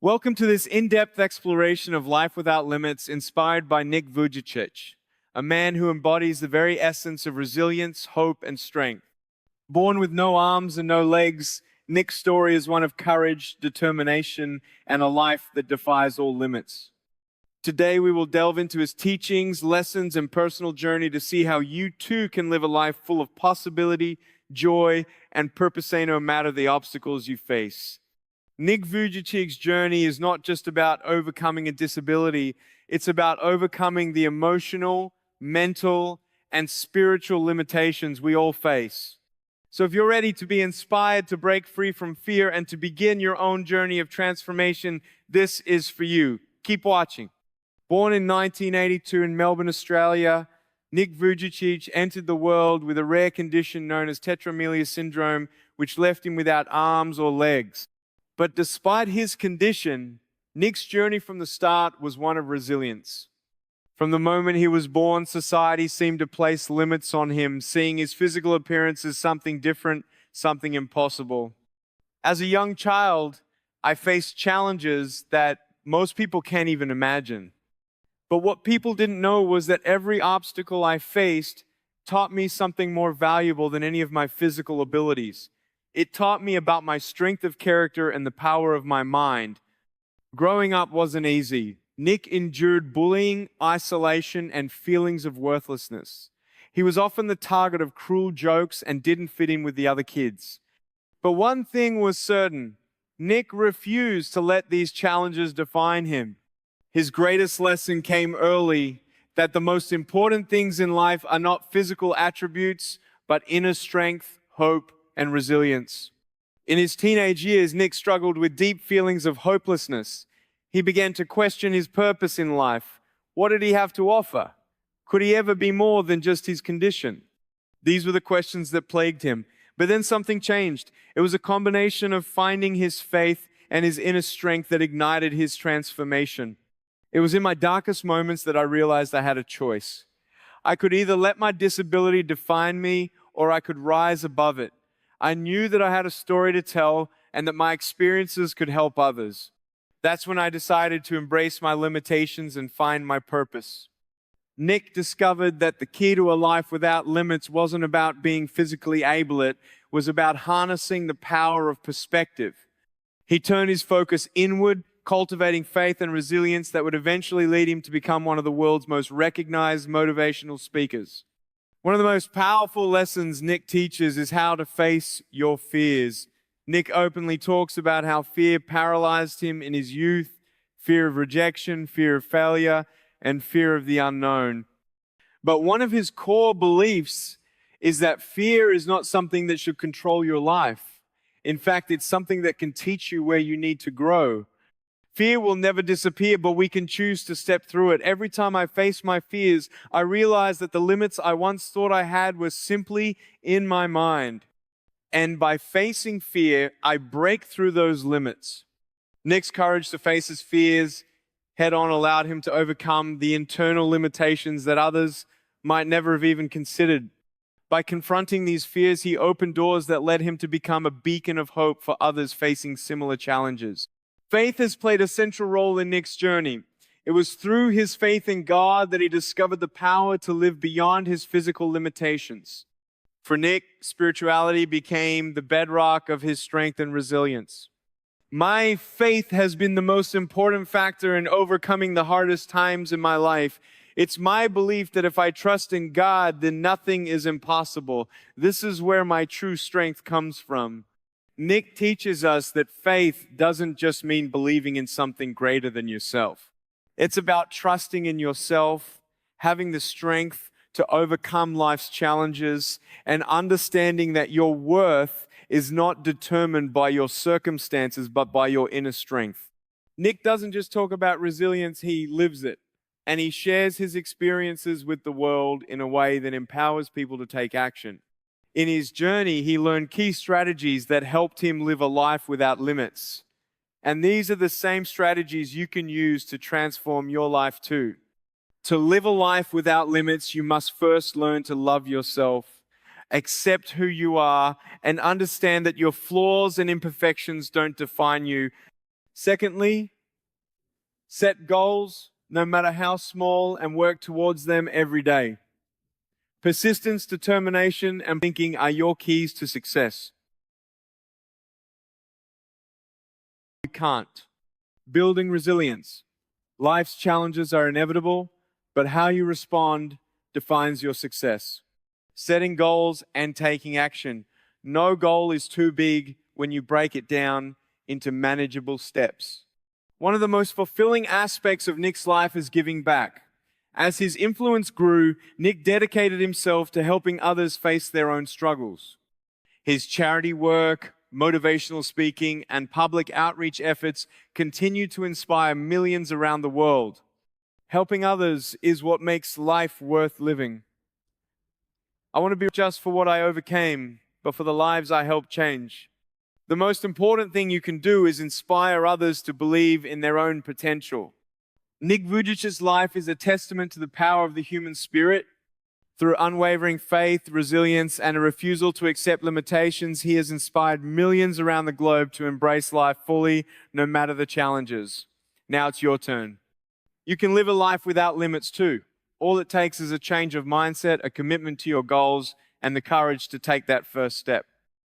Welcome to this in-depth exploration of life without limits, inspired by Nick Vujicic, a man who embodies the very essence of resilience, hope, and strength. Born with no arms and no legs, Nick's story is one of courage, determination, and a life that defies all limits. Today, we will delve into his teachings, lessons, and personal journey to see how you too can live a life full of possibility, joy, and purpose, no matter the obstacles you face. Nick Vujicic's journey is not just about overcoming a disability, it's about overcoming the emotional, mental, and spiritual limitations we all face. So if you're ready to be inspired to break free from fear and to begin your own journey of transformation, this is for you. Keep watching. Born in 1982 in Melbourne, Australia, Nick Vujicic entered the world with a rare condition known as tetraamelia syndrome, which left him without arms or legs. But despite his condition, Nick's journey from the start was one of resilience. From the moment he was born, society seemed to place limits on him, seeing his physical appearance as something different, something impossible. As a young child, I faced challenges that most people can't even imagine. But what people didn't know was that every obstacle I faced taught me something more valuable than any of my physical abilities. It taught me about my strength of character and the power of my mind. Growing up wasn't easy. Nick endured bullying, isolation, and feelings of worthlessness. He was often the target of cruel jokes and didn't fit in with the other kids. But one thing was certain: Nick refused to let these challenges define him. His greatest lesson came early, that the most important things in life are not physical attributes, but inner strength, hope, and resilience. In his teenage years, Nick struggled with deep feelings of hopelessness. He began to question his purpose in life. What did he have to offer? Could he ever be more than just his condition? These were the questions that plagued him. But then something changed. It was a combination of finding his faith and his inner strength that ignited his transformation. It was in my darkest moments that I realized I had a choice. I could either let my disability define me, or I could rise above it. I knew that I had a story to tell and that my experiences could help others. That's when I decided to embrace my limitations and find my purpose. Nick discovered that the key to a life without limits wasn't about being physically able, it was about harnessing the power of perspective. He turned his focus inward, cultivating faith and resilience that would eventually lead him to become one of the world's most recognized motivational speakers. One of the most powerful lessons Nick teaches is how to face your fears. Nick openly talks about how fear paralyzed him in his youth: fear of rejection, fear of failure, and fear of the unknown. But one of his core beliefs is that fear is not something that should control your life. In fact, it's something that can teach you where you need to grow. Fear will never disappear, but we can choose to step through it. Every time I face my fears, I realize that the limits I once thought I had were simply in my mind. And by facing fear, I break through those limits. Nick's courage to face his fears head on allowed him to overcome the internal limitations that others might never have even considered. By confronting these fears, he opened doors that led him to become a beacon of hope for others facing similar challenges. Faith has played a central role in Nick's journey. It was through his faith in God that he discovered the power to live beyond his physical limitations. For Nick, spirituality became the bedrock of his strength and resilience. My faith has been the most important factor in overcoming the hardest times in my life. It's my belief that if I trust in God, then nothing is impossible. This is where my true strength comes from. Nick teaches us that faith doesn't just mean believing in something greater than yourself. It's about trusting in yourself, having the strength to overcome life's challenges, and understanding that your worth is not determined by your circumstances, but by your inner strength. Nick doesn't just talk about resilience, he lives it. And he shares his experiences with the world in a way that empowers people to take action. In his journey, he learned key strategies that helped him live a life without limits. And these are the same strategies you can use to transform your life too. To live a life without limits, you must first learn to love yourself, accept who you are, and understand that your flaws and imperfections don't define you. Secondly, set goals, no matter how small, and work towards them every day. Persistence, determination, and thinking are your keys to success. You can't. Building resilience. Life's challenges are inevitable, but how you respond defines your success. Setting goals and taking action. No goal is too big when you break it down into manageable steps. One of the most fulfilling aspects of Nick's life is giving back. As his influence grew, Nick dedicated himself to helping others face their own struggles. His charity work, motivational speaking, and public outreach efforts continue to inspire millions around the world. Helping others is what makes life worth living. I want to be just for what I overcame, but for the lives I helped change. The most important thing you can do is inspire others to believe in their own potential. Nick Vujicic's life is a testament to the power of the human spirit. Through unwavering faith, resilience, and a refusal to accept limitations, he has inspired millions around the globe to embrace life fully, no matter the challenges. Now it's your turn. You can live a life without limits too. All it takes is a change of mindset, a commitment to your goals, and the courage to take that first step.